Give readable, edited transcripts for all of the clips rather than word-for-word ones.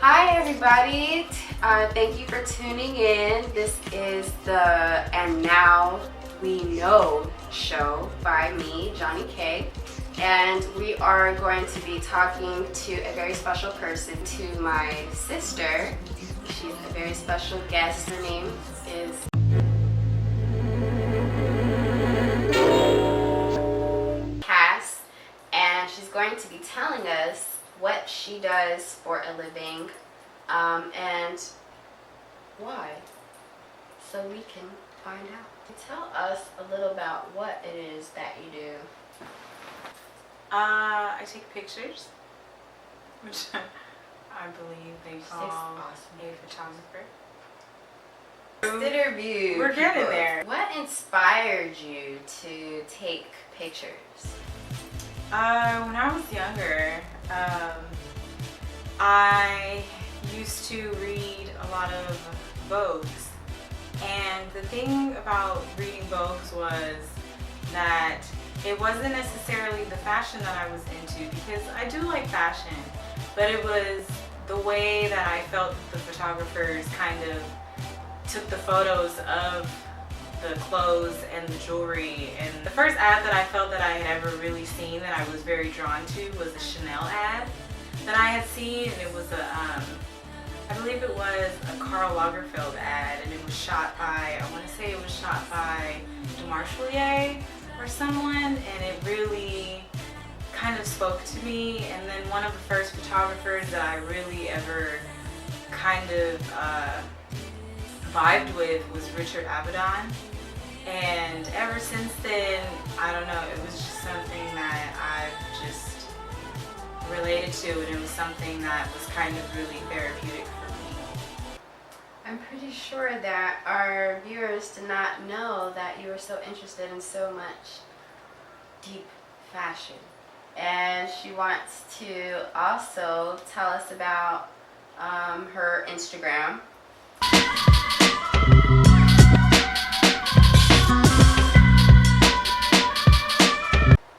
Hi everybody, thank you for tuning in. This is the And Now We Know show by me, Jonnie Kae, and we are going to be talking to a very special person, to my sister. She's a very special guest. Her name is Cass, and she's going to be telling us what she does for a living and why, so we can find out. Tell us a little about what it is that you do. I take pictures, which I believe they call a photographer. Interview. We're getting there. What inspired you to take pictures? When I was younger, I used to read a lot of Vogues, and the thing about reading Vogues was that it wasn't necessarily the fashion that I was into, because I do like fashion, but it was the way that I felt that the photographers kind of took the photos of the clothes and the jewelry. And the first ad that I felt that I had ever really seen that I was very drawn to was a Chanel ad that I had seen, and it was I believe it was a Karl Lagerfeld ad, and it was shot by, I want to say it was shot by Demarchelier or someone, and it really kind of spoke to me. And then one of the first photographers that I really ever kind of vibed with was Richard Avedon, and ever since then, I don't know, it was just something that I've just related to, and it was something that was kind of really therapeutic for me. I'm pretty sure that our viewers did not know that you were so interested in so much deep fashion. And she wants to also tell us about her Instagram.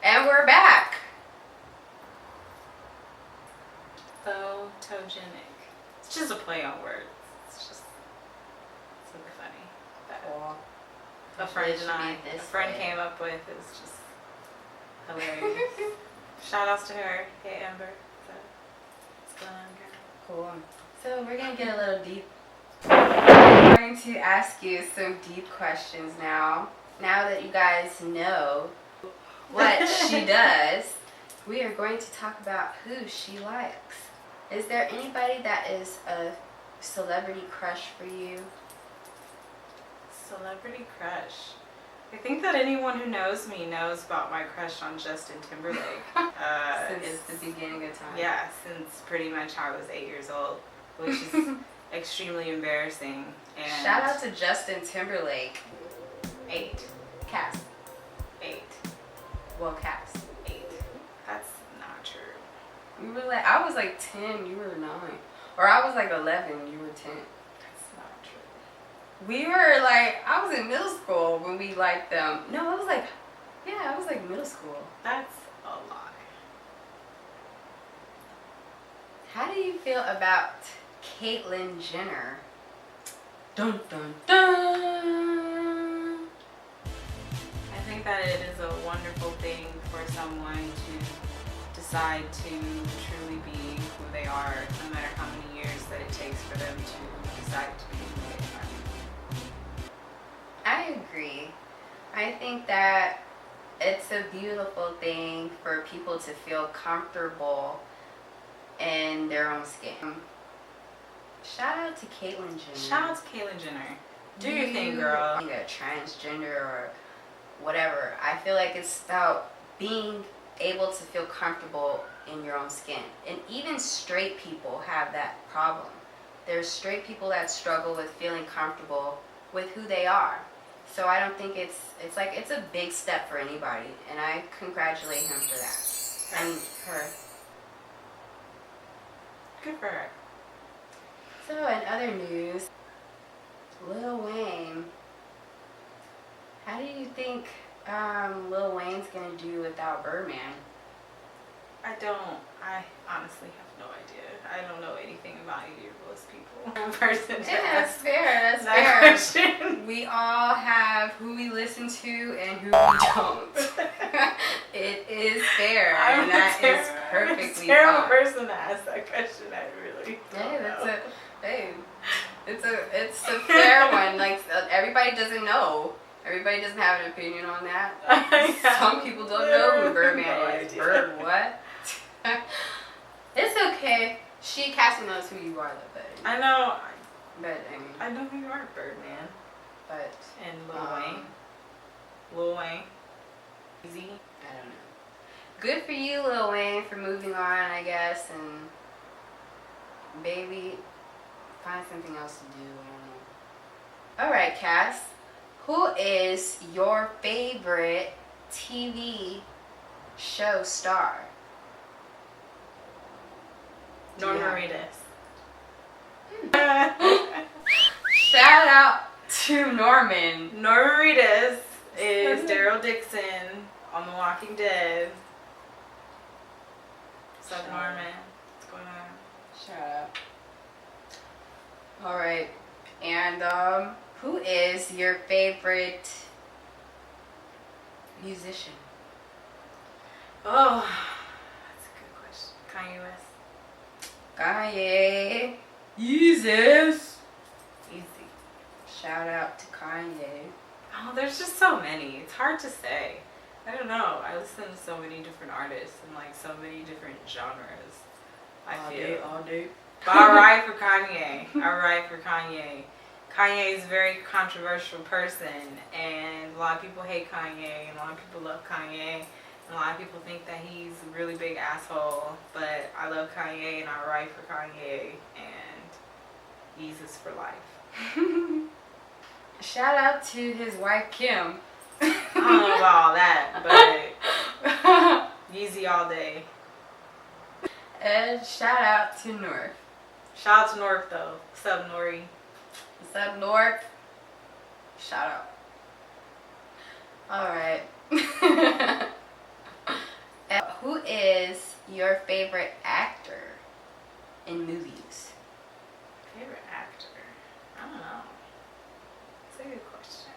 And we're back. Photogenic. It's just a play on words. It's just super funny. That Cool. a friend came up with. It was just hilarious. Shout outs to her. Hey Amber. So, what's going on, girl? Cool. So we're gonna get a little deep. I'm going to ask you some deep questions now. Now that you guys know what she does, we are going to talk about who she likes. Is there anybody that is a celebrity crush for you? Celebrity crush. I think that anyone who knows me knows about my crush on Justin Timberlake. Since the beginning of time. Yeah, since pretty much I was 8 years old, which is extremely embarrassing. And shout out to Justin Timberlake. 8. Cass. 8. Well, Cass. 8. That's not true. You were like, I was like 10, you were 9. Or I was like 11, you were 10. That's not true. We were like, I was in middle school when we liked them. No, I was like, yeah, I was like middle school. That's a lie. How do you feel about Caitlyn Jenner? Dun dun dun! I think that it is a wonderful thing for someone to decide to truly be who they are, no matter how many years that it takes for them to decide to be who they are. I agree. I think that it's a beautiful thing for people to feel comfortable in their own skin. Shout out to Caitlyn Jenner. Shout out to Caitlyn Jenner. Do your thing, girl. Being a transgender or whatever, I feel like it's about being able to feel comfortable in your own skin. And even straight people have that problem. There's straight people that struggle with feeling comfortable with who they are. So I don't think it's a big step for anybody, and I congratulate him for that. And her. Good for her. So in other news, Lil Wayne. How do you think Lil Wayne's gonna do without Birdman? I don't I honestly have no idea. I don't know anything about either of those people. One person to Yeah, that's ask fair. That's that fair. question. We all have who we listen to and who we don't. It is fair, I'm and that is perfectly I'm a terrible fine. person to ask that question. I really don't Hey, know. it's a fair one. Like everybody doesn't know. Everybody doesn't have an opinion on that. Some people don't know who Birdman is. Bird what? It's okay. Cassie knows who you are, though. But I know. But I mean, I know who you are, Birdman. But And Lil Wayne. Lil Wayne. Easy. I don't know. Good for you, Lil Wayne, for moving on, I guess, and baby, find something else to do. I don't know. All right, Cass. Who is your favorite TV show star? Norman Reedus. Shout out to Norman. Norman Reedus is Daryl Dixon on The Walking Dead. What's up, Norman? What's going on? Shout out. All right, and who is your favorite musician? Oh, that's a good question. Kanye West. Kanye. Jesus. Easy. Shout out to Kanye. Oh, there's just so many. It's hard to say. I don't know. I listen to so many different artists and like so many different genres. All day. But I ride for Kanye. I ride for Kanye. Kanye is a very controversial person, and a lot of people hate Kanye, and a lot of people love Kanye, and a lot of people think that he's a really big asshole. But I love Kanye, and I ride for Kanye, and Jesus for life. Shout out to his wife Kim. I don't know about all that, but Yeezy all day. And shout out to North. Shout out to North though. What's up, Nori? What's up, North? Shout out. Alright. Who is your favorite actor in movies? Favorite actor? I don't know. That's a good question.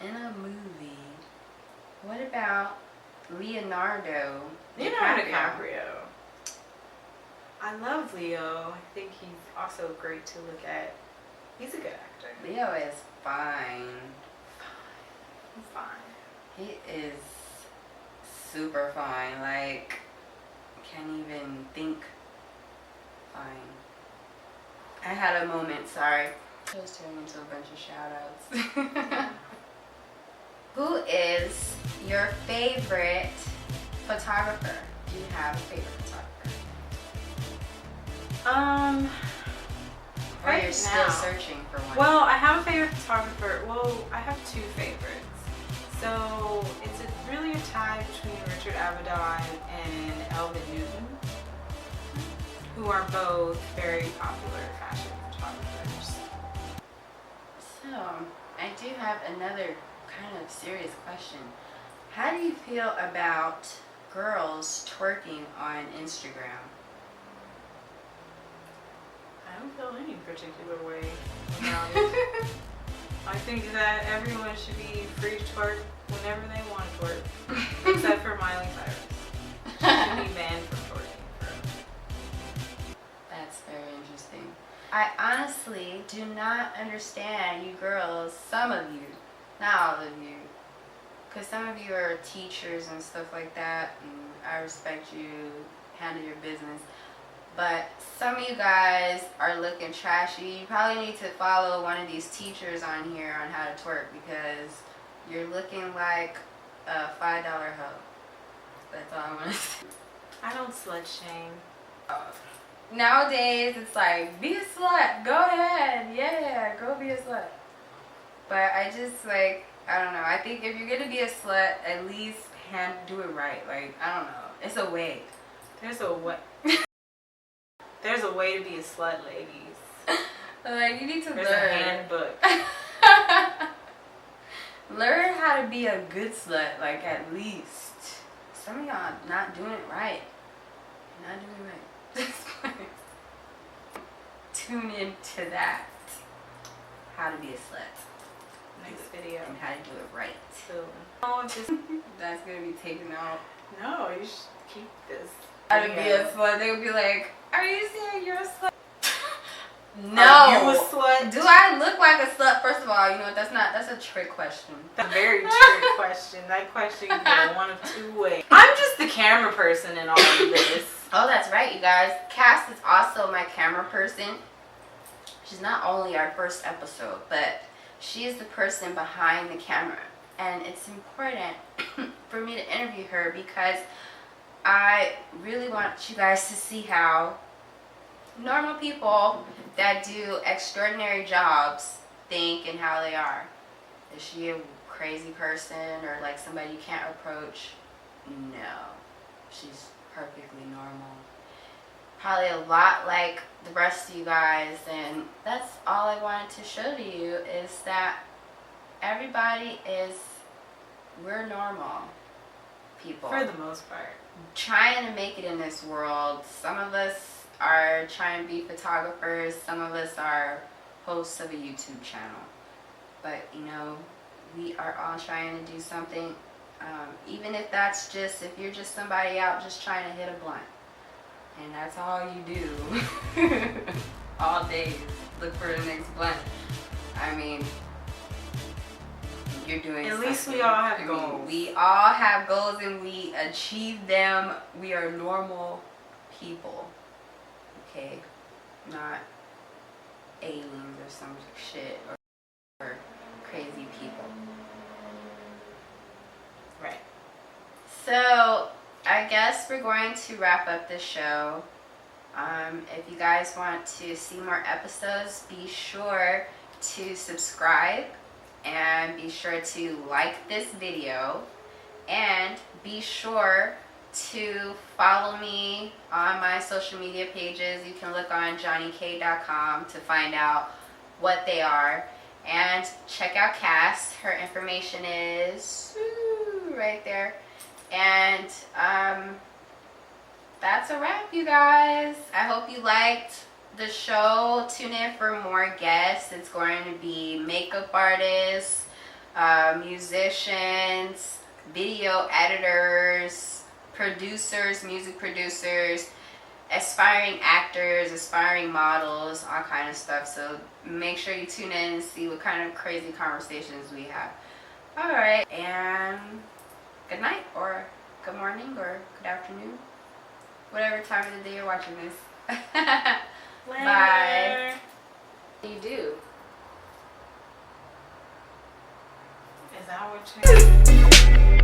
In a movie. What about Leonardo DiCaprio. I love Leo. I think he's also great to look at. He's a good actor. Leo is fine. He's fine. He is super fine. Like, can't even think fine. I had a moment, sorry. I was turning into a bunch of shout outs. Who is your favorite photographer? Do you have a favorite photographer? Or Right you're still now, searching for one? Well, I have a favorite photographer. Well, I have two favorites. So it's really a tie between Richard Avedon and Elvin Newton, who are both very popular fashion photographers. So, I do have another kind of serious question. How do you feel about girls twerking on Instagram? I don't feel any particular way about it. I think that everyone should be free to twerk whenever they want to twerk, except for Miley Cyrus. She should be banned from twerking. That's very interesting. I honestly do not understand you girls, some of you, not all of you, because some of you are teachers and stuff like that, and I respect you, handle your business. But some of you guys are looking trashy. You probably need to follow one of these teachers on here on how to twerk, because you're looking like a $5 hoe. That's all I want to say. I don't slut shame. Nowadays, it's like, be a slut. Go ahead. Yeah, go be a slut. But I just, like, I don't know. I think if you're going to be a slut, at least do it right. Like, I don't know. It's a way. There's a way. There's a way to be a slut, ladies. Like, you need to There's learn. a handbook. Learn how to be a good slut, like, at least. Some of y'all not doing it right. Not doing right. Tune into that. How to be a slut. Next video. And how to do it right. Oh, just That's gonna be taken out. no, you should keep this. How to be a slut. They would be like, are you saying you're a slut? No. Are you a slut? Do I look like a slut? First of all, you know what? That's a trick question. That's a very trick question. That question can go one of two ways. I'm just the camera person in all of this. Oh, that's right, you guys. Cass is also my camera person. She's not only our first episode, but she is the person behind the camera. And it's important for me to interview her because I really want you guys to see how normal people that do extraordinary jobs think and how they are. Is she a crazy person or like somebody you can't approach? No. She's perfectly normal. Probably a lot like the rest of you guys, and that's all I wanted to show to you is that we're normal people. For the most part. Trying to make it in this world. Some of us are trying to be photographers, some of us are hosts of a YouTube channel. But you know, we are all trying to do something. Even if that's just, if you're just somebody out just trying to hit a blunt. And that's all you do. All day, look for the next blunt. I mean, you're doing At something. least we all have goals. We all have goals and we achieve them. We are normal people. Okay? Not aliens or some shit or crazy people. Right. So, I guess we're going to wrap up this show. If you guys want to see more episodes, be sure to subscribe and be sure to like this video and be sure to follow me on my social media pages. You can look on JonnieKae.com to find out what they are, and check out Cass. Her information is right there. And that's a wrap, you guys. I hope you liked the show. Tune in for more guests. It's going to be makeup artists, musicians, video editors, producers, music producers, aspiring actors, aspiring models, all kind of stuff. So make sure you tune in and see what kind of crazy conversations we have. All right, and good night or good morning or good afternoon, whatever time of the day you're watching this. Bye. You do. Is that what you